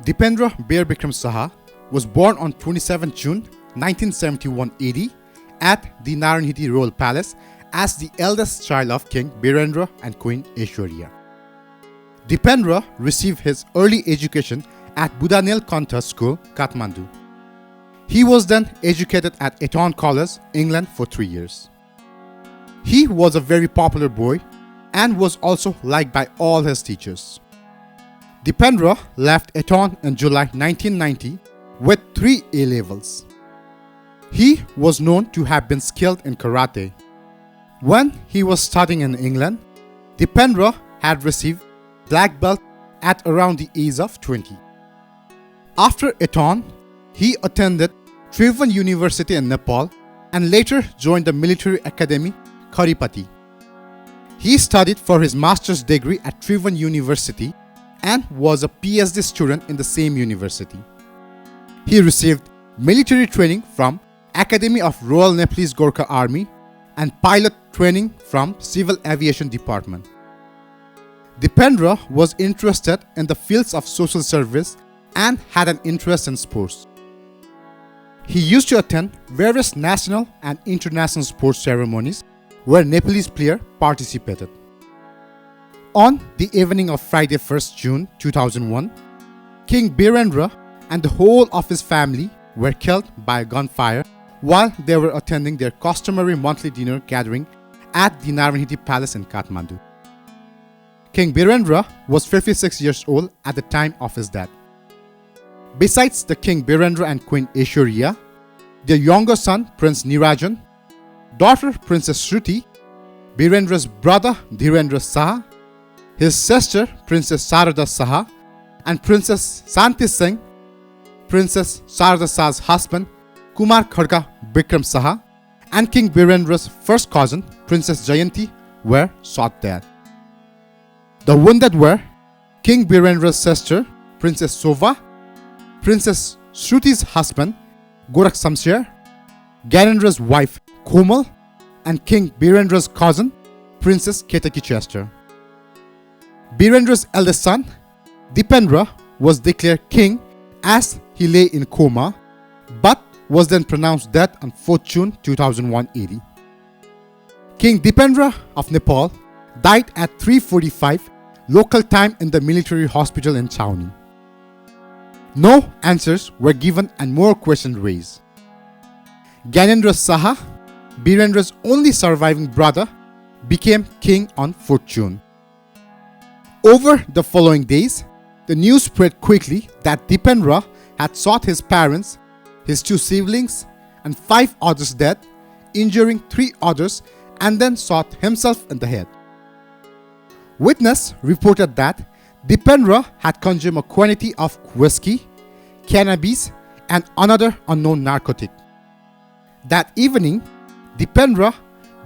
Dipendra Bir Bikram Saha was born on 27 June 1971 AD at the Naranhiti Royal Palace as the eldest child of King Birendra and Queen Aishwarya. Dipendra received his early education at Buddha Nilkantha School, Kathmandu. He was then educated at Eton College, England for 3 years. He was a very popular boy and was also liked by all his teachers. Dipendra left Eton in July 1990 with 3 A levels. He was known to have been skilled in karate. When he was studying in England, Dipendra had received black belt at around the age of 20. After Eton, he attended Tribhuvan University in Nepal and later joined the military academy Kharipati. He studied for his master's degree at Tribhuvan University and was a PhD student in the same university. He received military training from Academy of Royal Nepalese Gorkha Army and pilot training from Civil Aviation Department. Dipendra was interested in the fields of social service and had an interest in sports. He used to attend various national and international sports ceremonies where Nepalese players participated. On the evening of Friday 1st June 2001, King Birendra and the whole of his family were killed by gunfire while they were attending their customary monthly dinner gathering at the Naranhiti Palace in Kathmandu. King Birendra was 56 years old at the time of his death. Besides the King Birendra and Queen Aishwarya, their younger son Prince Nirajan, daughter Princess Shruti, Birendra's brother Dhirendra Saha, his sister Princess Sarada Saha, and Princess Santi Singh, Princess Sarada Saha's husband Kumar Khadka Bikram Saha, and King Birendra's first cousin Princess Jayanti were shot dead. The wounded were King Birendra's sister Princess Sova, Princess Shruti's husband Gorakh Samsher, Gyanendra's wife Komal, and King Birendra's cousin Princess Ketaki Chester. Birendra's eldest son, Dipendra, was declared king as he lay in coma, but was then pronounced dead on 4th June 2001 AD. King Dipendra of Nepal died at 3:45 local time in the military hospital in Chhaoni. No answers were given and more questions raised. Gyanendra Saha, Birendra's only surviving brother, became king on 4th June. Over the following days, the news spread quickly that Dipendra had shot his parents, his 2 siblings, and 5 others dead, injuring 3 others, and then shot himself in the head. Witness reported that Dipendra had consumed a quantity of whiskey, cannabis, and another unknown narcotic. That evening, Dipendra,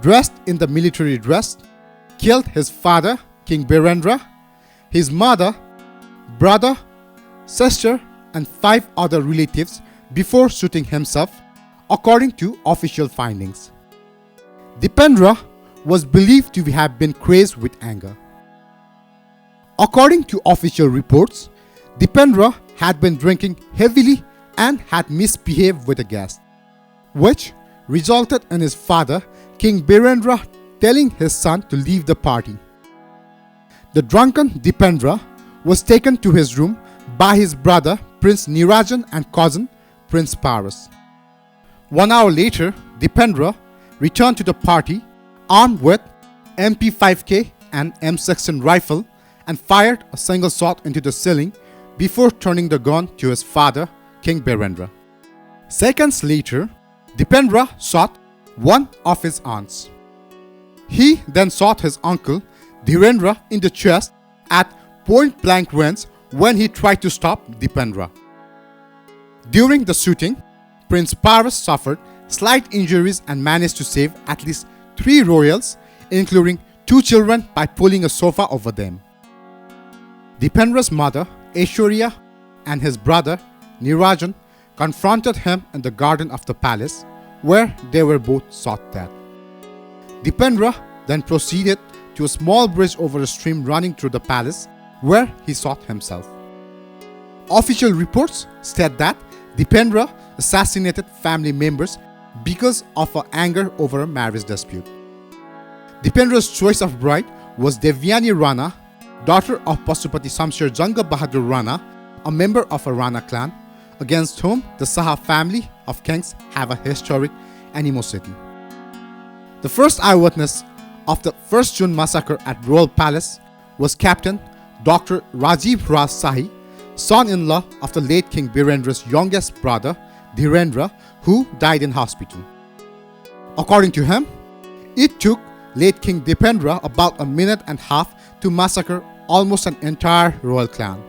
dressed in the military dress, killed his father, King Birendra, his mother, brother, sister, and 5 other relatives before shooting himself, according to official findings. Dipendra was believed to have been crazed with anger. According to official reports, Dipendra had been drinking heavily and had misbehaved with a guest, which resulted in his father, King Birendra, telling his son to leave the party. The drunken Dipendra was taken to his room by his brother Prince Nirajan and cousin Prince Paras. 1 hour later, Dipendra returned to the party armed with MP5K and M16 rifle and fired a single shot into the ceiling before turning the gun to his father, King Birendra. Seconds later, Dipendra shot one of his aunts. He then shot his uncle Dhirendra in the chest at point-blank range when he tried to stop Dipendra. During the shooting, Prince Paras suffered slight injuries and managed to save at least 3 royals, including 2 children, by pulling a sofa over them. Dipendra's mother, Aishwarya, and his brother, Nirajan, confronted him in the garden of the palace, where they were both shot dead. Dipendra then proceeded to a small bridge over a stream running through the palace, where he shot himself. Official reports state that Dipendra assassinated family members because of her anger over a marriage dispute. Dipendra's choice of bride was Devyani Rana, daughter of Pasupati Samsher Janga Bahadur Rana, a member of a Rana clan, against whom the Saha family of kings have a historic animosity. The first eyewitness of the 1st June massacre at Royal Palace was Captain Dr. Rajiv Raj Sahi, son-in-law of the late King Birendra's youngest brother, Dhirendra, who died in hospital. According to him, it took late King Dipendra about a minute and a half to massacre almost an entire royal clan.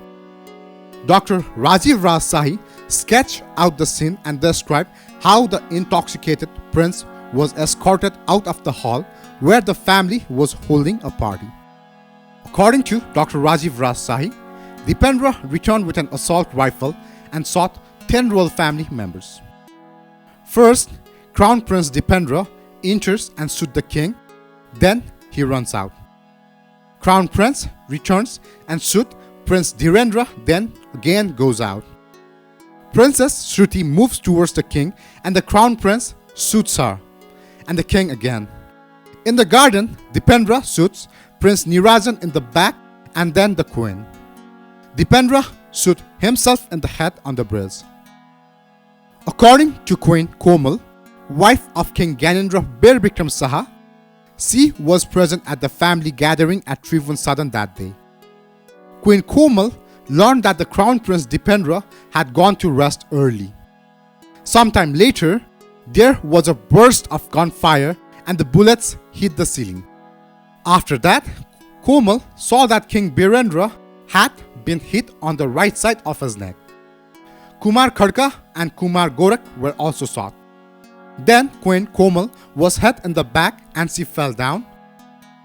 Dr. Rajiv Raj Sahi sketched out the scene and described how the intoxicated prince was escorted out of the hall where the family was holding a party. According to Dr. Rajiv Raj Sahi, Dipendra returned with an assault rifle and shot 10 royal family members. First, Crown Prince Dipendra enters and shoots the king, then he runs out. Crown Prince returns and shoots Prince Dhirendra, then again goes out. Princess Shruti moves towards the king and the Crown Prince shoots her, and the king again. In the garden, Dipendra shoots Prince Nirajan in the back and then the queen. Dipendra shot himself in the head on the bridge. According to Queen Komal, wife of King Gyanendra Bir Bikram Saha, she was present at the family gathering at Tribhuvan Sadan that day. Queen Komal learned that the Crown Prince Dipendra had gone to rest early. Sometime later, there was a burst of gunfire and the bullets hit the ceiling. After that, Komal saw that King Birendra had been hit on the right side of his neck. Kumar Khadka and Kumar Gorak were also shot. Then Queen Komal was hit in the back and she fell down.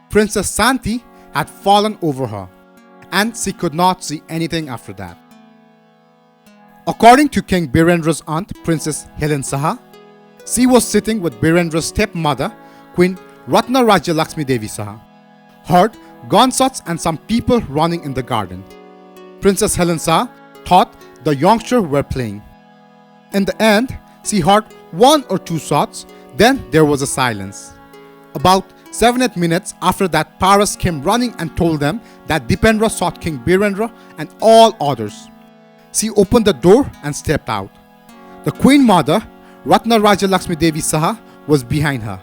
Princess Santi had fallen over her and she could not see anything after that. According to King Birendra's aunt, Princess Helen Saha, she was sitting with Birendra's stepmother, Queen Ratna Rajya Lakshmi Devi Saha, heard gunshots and some people running in the garden. Princess Helen Saha thought the youngsters were playing. In the end, she heard 1 or 2 shots, then there was a silence. About 7-8 minutes after that, Paras came running and told them that Dipendra shot King Birendra and all others. She opened the door and stepped out. The Queen Mother, Ratna Rajya Lakshmi Devi Saha, was behind her.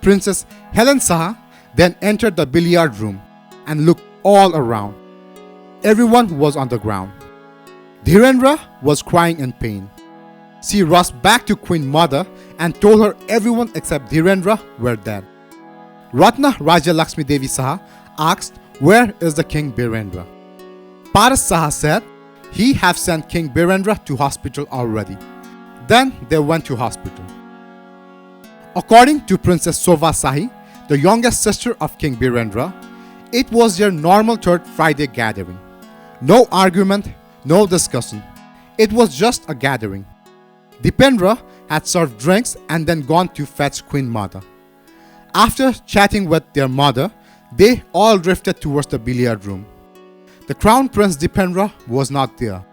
Princess Helen Saha then entered the billiard room and looked all around. Everyone was on the ground. Dhirendra was crying in pain. She rushed back to Queen Mother and told her everyone except Dhirendra were dead. Ratna Rajya Lakshmi Devi Saha asked, "Where is the King Birendra?" Paras Saha said, "He have sent King Birendra to hospital already." Then they went to hospital. According to Princess Sova Sahi, the youngest sister of King Birendra, it was their normal third Friday gathering. No argument, no discussion. It was just a gathering. Dipendra had served drinks and then gone to fetch Queen Mother. After chatting with their mother, they all drifted towards the billiard room. The Crown Prince Dipendra was not there.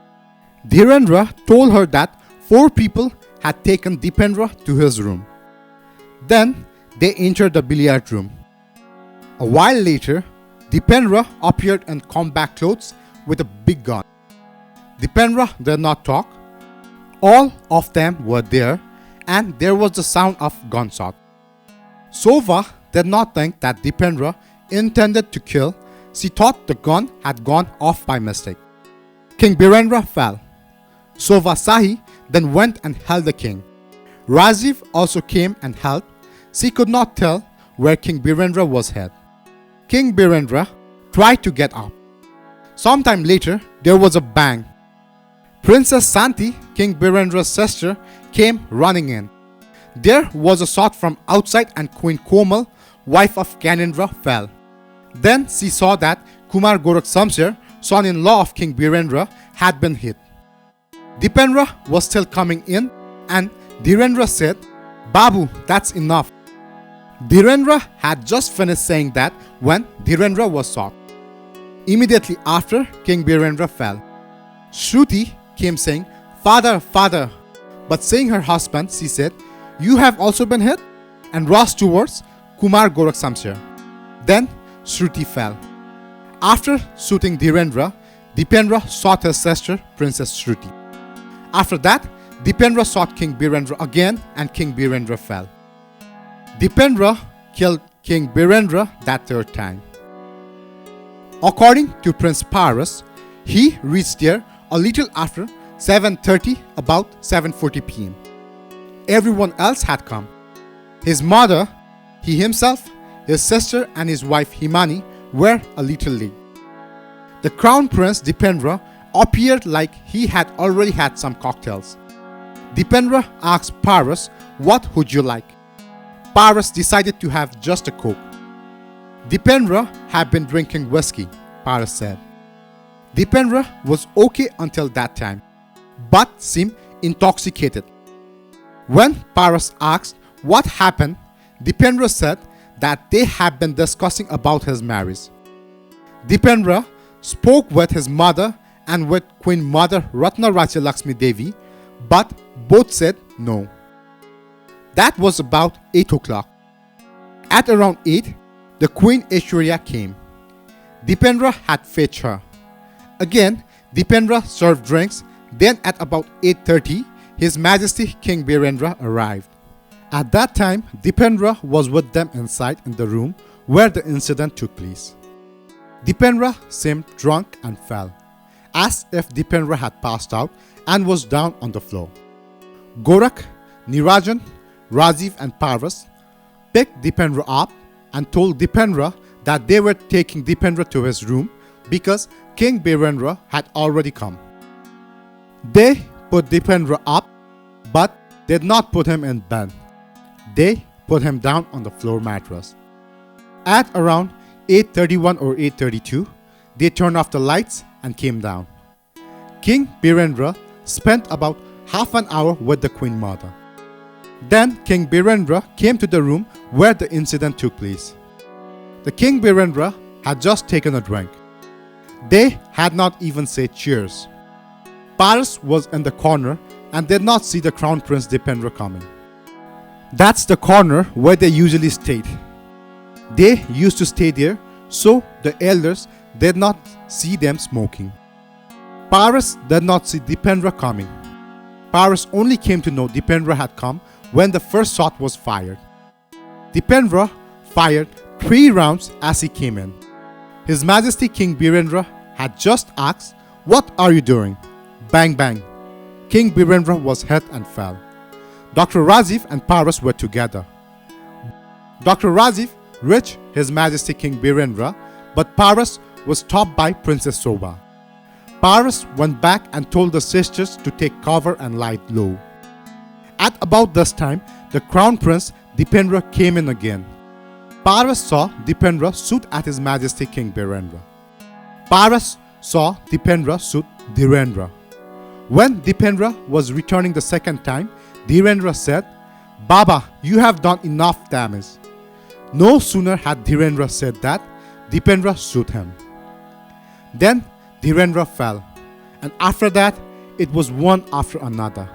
Dhirendra told her that 4 people had taken Dipendra to his room. Then they entered the billiard room. A while later, Dipendra appeared in combat clothes with a big gun. Dipendra did not talk. All of them were there and there was the sound of gunshot. Sova did not think that Dipendra intended to kill. She thought the gun had gone off by mistake. King Birendra fell. Sova Sahi then went and held the king. Rajiv also came and helped. She could not tell where King Birendra was head. King Birendra tried to get up. Sometime later, there was a bang. Princess Santi, King Birendra's sister, came running in. There was a shot from outside and Queen Komal, wife of Gyanendra, fell. Then she saw that Kumar Gorak Samsher, son-in-law of King Birendra, had been hit. Dipendra was still coming in and Dhirendra said, "Babu, that's enough." Dhirendra had just finished saying that when Dhirendra was shot. Immediately after, King Birendra fell. Shruti came saying, "Father, father." But seeing her husband, she said, "You have also been hit?" and rushed towards Kumar Gorakh Shamsher. Then Shruti fell. After shooting Dhirendra, Dipendra shot his sister, Princess Shruti. After that, Dipendra shot King Birendra again and King Birendra fell. Dipendra killed King Birendra that third time. According to Prince Paras, he reached there a little after 7:30, about 7:40 p.m. Everyone else had come. His mother, he himself, his sister and his wife Himani were a little late. The Crown Prince Dipendra appeared like he had already had some cocktails. Dipendra asked Paras, "What would you like?" Paras decided to have just a Coke. Dipendra had been drinking whiskey, Paras said. Dipendra was okay until that time, but seemed intoxicated. When Paras asked what happened, Dipendra said that they had been discussing about his marriage. Dipendra spoke with his mother and with Queen Mother Ratna Rajya Devi, but both said no. That was about 8 o'clock. At around 8, the Queen Aishwarya came. Dipendra had fetched her. Again, Dipendra served drinks. Then at about 8:30, His Majesty King Birendra arrived. At that time, Dipendra was with them inside in the room where the incident took place. Dipendra seemed drunk and fell, as if Dipendra had passed out and was down on the floor. Gorakh, Nirajan, Rajiv and Paras picked Dipendra up and told Dipendra that they were taking Dipendra to his room because King Birendra had already come. They put Dipendra up but did not put him in bed. They put him down on the floor mattress. At around 8:31 or 8:32, they turned off the lights and came down. King Birendra spent about half an hour with the Queen Mother. Then King Birendra came to the room where the incident took place. The King Birendra had just taken a drink. They had not even said cheers. Paras was in the corner and did not see the Crown Prince Dipendra coming. That's the corner where they usually stayed. They used to stay there, so the elders did not see them smoking. Paras did not see Dipendra coming. Paras only came to know Dipendra had come when the first shot was fired. Dipendra fired 3 rounds as he came in. His Majesty King Birendra had just asked, "What are you doing?" Bang bang. King Birendra was hit and fell. Dr. Rajiv and Paras were together. Dr. Rajiv reached His Majesty King Birendra, but Paras was stopped by Princess Sobha. Paras went back and told the sisters to take cover and lie low. At about this time, the Crown Prince Dipendra came in again. Paras saw Dipendra shoot at His Majesty King Birendra. Paras saw Dipendra shoot Dhirendra. When Dipendra was returning the second time, Dhirendra said, "Baba, you have done enough damage." No sooner had Dhirendra said that, Dipendra shoot him. Then Dhirendra fell, and after that, it was one after another.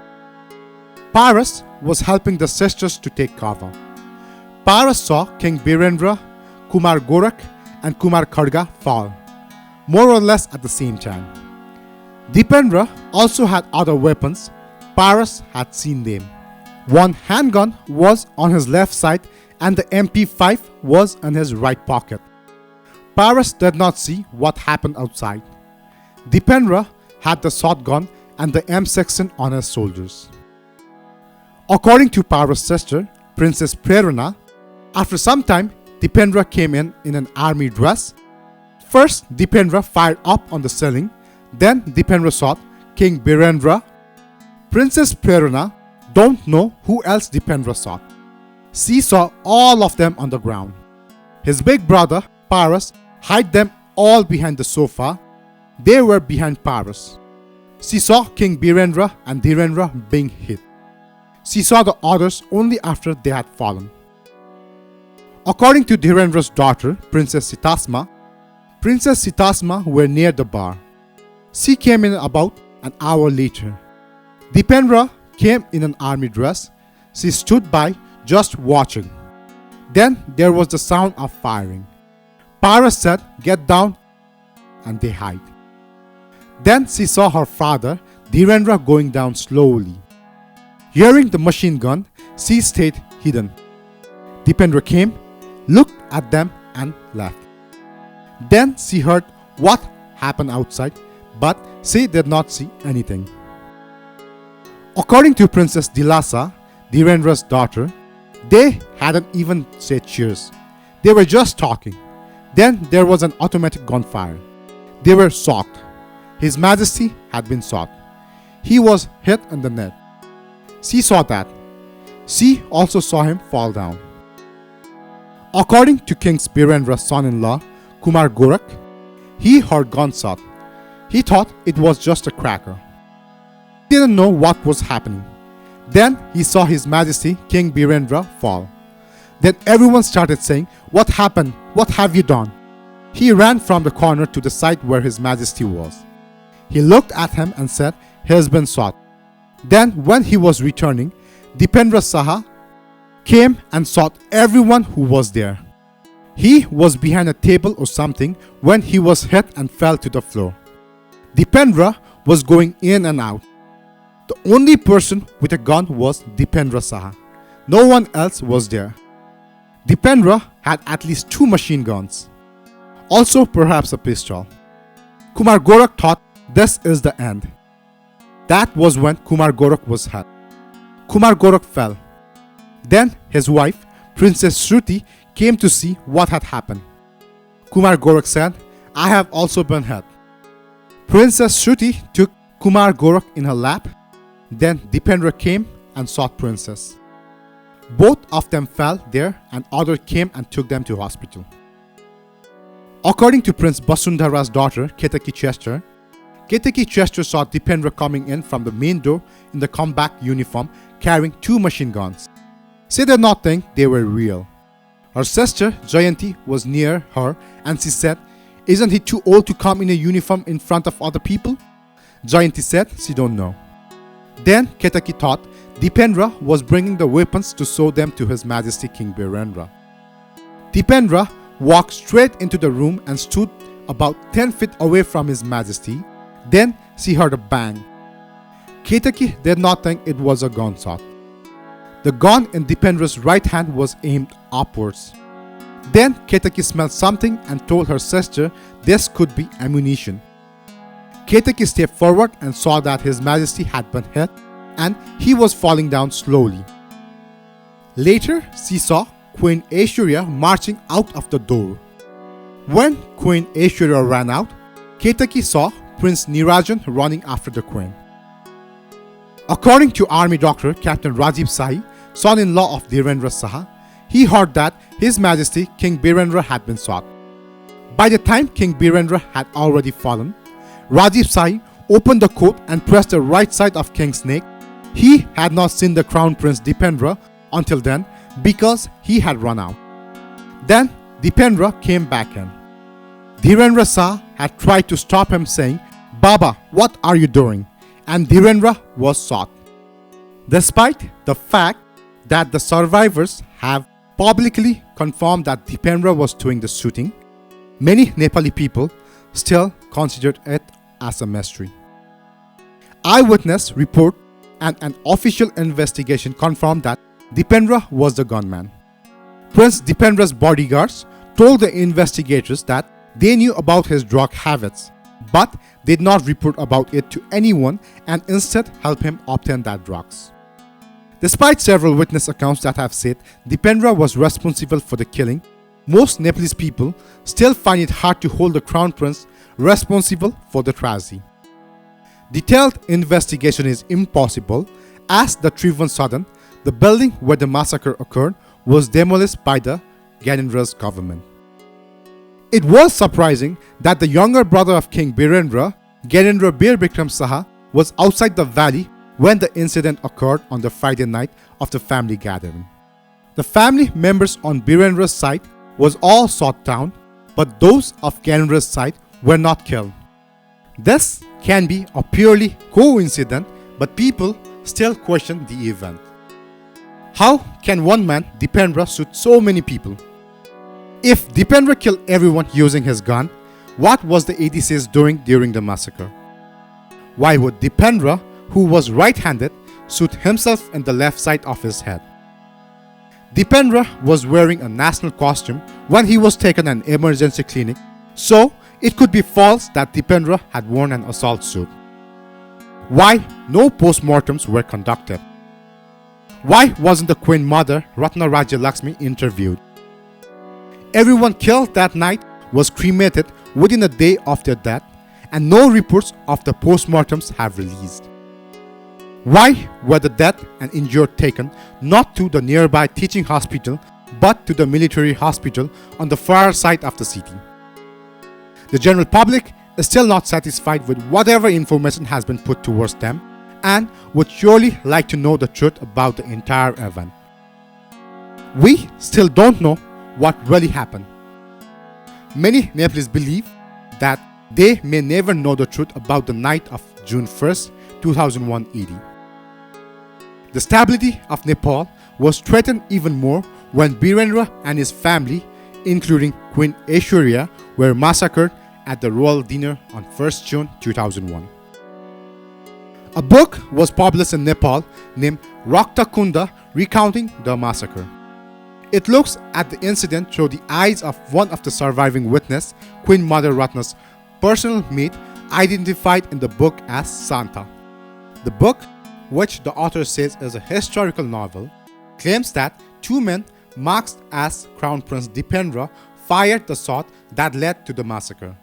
Paras was helping the sisters to take cover. Paras saw King Birendra, Kumar Gorakh and Kumar Khadga fall, more or less at the same time. Dipendra also had other weapons. Paras had seen them. One handgun was on his left side and the MP5 was in his right pocket. Paras did not see what happened outside. Dipendra had the shotgun and the M16 on his shoulders. According to Paras' sister, Princess Prerana, after some time, Dipendra came in an army dress. First, Dipendra fired up on the ceiling. Then Dipendra shot King Birendra. Princess Prerana don't know who else Dipendra shot. She saw all of them on the ground. His big brother, Paras, hid them all behind the sofa. They were behind Paras. She saw King Birendra and Dhirendra being hit. She saw the others only after they had fallen. According to Dhirendra's daughter, Princess Sitasma were near the bar. She came in about an hour later. Dipendra came in an army dress. She stood by just watching. Then there was the sound of firing. Paras said, "Get down," and they hid. Then she saw her father, Dhirendra, going down slowly. Hearing the machine gun, she stayed hidden. Dipendra came, looked at them and left. Then she heard what happened outside, but she did not see anything. According to Princess Dilasa, Dhirendra's daughter, they hadn't even said cheers. They were just talking. Then there was an automatic gunfire. They were shocked. His Majesty had been shot. He was hit in the neck. She saw that. She also saw him fall down. According to King Birendra's son-in-law, Kumar Gorakh, he heard gunshot. He thought it was just a cracker. He didn't know what was happening. Then he saw His Majesty King Birendra fall. Then everyone started saying, "What happened? What have you done?" He ran from the corner to the side where His Majesty was. He looked at him and said, "He has been shot." Then when he was returning, Dipendra Saha came and shot everyone who was there. He was behind a table or something when he was hit and fell to the floor. Dipendra was going in and out. The only person with a gun was Dipendra Saha. No one else was there. Dipendra had at least 2 machine guns. Also perhaps a pistol. Kumar Gorakh thought this is the end. That was when Kumar Gorakh was hit. Kumar Gorakh fell. Then his wife, Princess Shruti, came to see what had happened. Kumar Gorakh said, "I have also been hit." Princess Shruti took Kumar Gorakh in her lap. Then Dipendra came and shot Princess. Both of them fell there and others came and took them to hospital. According to Prince Basundhara's daughter, Ketaki Chester, Ketaki Chester saw Dipendra coming in from the main door in the combat uniform carrying 2 machine guns. She did not think they were real. Her sister Jayanti was near her and she said, "Isn't he too old to come in a uniform in front of other people?" Jayanti said she don't know. Then Ketaki thought Dipendra was bringing the weapons to show them to His Majesty King Birendra. Dipendra walked straight into the room and stood about 10 feet away from His Majesty. Then she heard a bang. Ketaki did not think it was a gunshot. The gun in Dipendra's right hand was aimed upwards. Then Ketaki smelled something and told her sister this could be ammunition. Ketaki stepped forward and saw that His Majesty had been hit and he was falling down slowly. Later, she saw Queen Aishwarya marching out of the door. When Queen Aishwarya ran out, Ketaki saw Prince Nirajan running after the queen. According to army doctor Captain Rajiv Sahi, son-in-law of Dhirendra Saha, he heard that His Majesty King Birendra had been shot. By the time King Birendra had already fallen, Rajiv Sahi opened the coat and pressed the right side of King's neck. He had not seen the Crown Prince Dipendra until then because he had run out. Then Dipendra came back in. Dhirendra Saha had tried to stop him saying, "Baba, what are you doing?" And Dhirendra was shot. Despite the fact that the survivors have publicly confirmed that Dipendra was doing the shooting, many Nepali people still considered it as a mystery. Eyewitness report and an official investigation confirmed that Dipendra was the gunman. Prince Dipendra's bodyguards told the investigators that they knew about his drug habits, but did not report about it to anyone and instead helped him obtain that drugs. Despite several witness accounts that have said Dipendra was responsible for the killing, most Nepalese people still find it hard to hold the Crown Prince responsible for the tragedy. Detailed investigation is impossible as the Tribhuvan Sadan, the building where the massacre occurred, was demolished by the Gyanindra's government. It was surprising that the younger brother of King Birendra, Gyanendra Bir Bikram Saha, was outside the valley when the incident occurred on the Friday night of the family gathering. The family members on Birendra's side was all shot down, but those of Gyanendra's side were not killed. This can be a purely coincidence, but people still question the event. How can one man, Dipendra, shoot so many people? If Dipendra killed everyone using his gun, what was the ADCs doing during the massacre? Why would Dipendra, who was right-handed, shoot himself in the left side of his head? Dipendra was wearing a national costume when he was taken to an emergency clinic, so it could be false that Dipendra had worn an assault suit. Why no post-mortems were conducted? Why wasn't the Queen Mother Ratna Rajya Lakshmi interviewed? Everyone killed that night was cremated within a day of their death, and no reports of the post-mortems have released. Why were the dead and injured taken not to the nearby teaching hospital but to the military hospital on the far side of the city? The general public is still not satisfied with whatever information has been put towards them and would surely like to know the truth about the entire event. We still don't know what really happened. Many Nepalese believe that they may never know the truth about the night of June 1st, 2001 AD. The stability of Nepal was threatened even more when Birendra and his family, including Queen Aishwarya, were massacred at the royal dinner on 1st June 2001. A book was published in Nepal named Rakta Kunda recounting the massacre. It looks at the incident through the eyes of one of the surviving witnesses, Queen Mother Ratna's personal mate, identified in the book as Santa. The book, which the author says is a historical novel, claims that two men masked as Crown Prince Dipendra fired the shot that led to the massacre.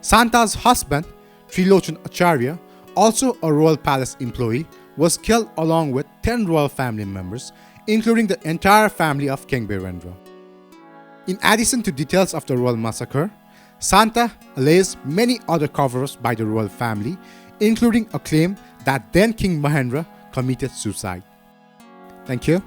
Santa's husband, Trilochan Acharya, also a royal palace employee, was killed along with 10 royal family members, including the entire family of King Birendra. In addition to details of the royal massacre, Santa allays many other cover-ups by the royal family, including a claim that then King Mahendra committed suicide. Thank you.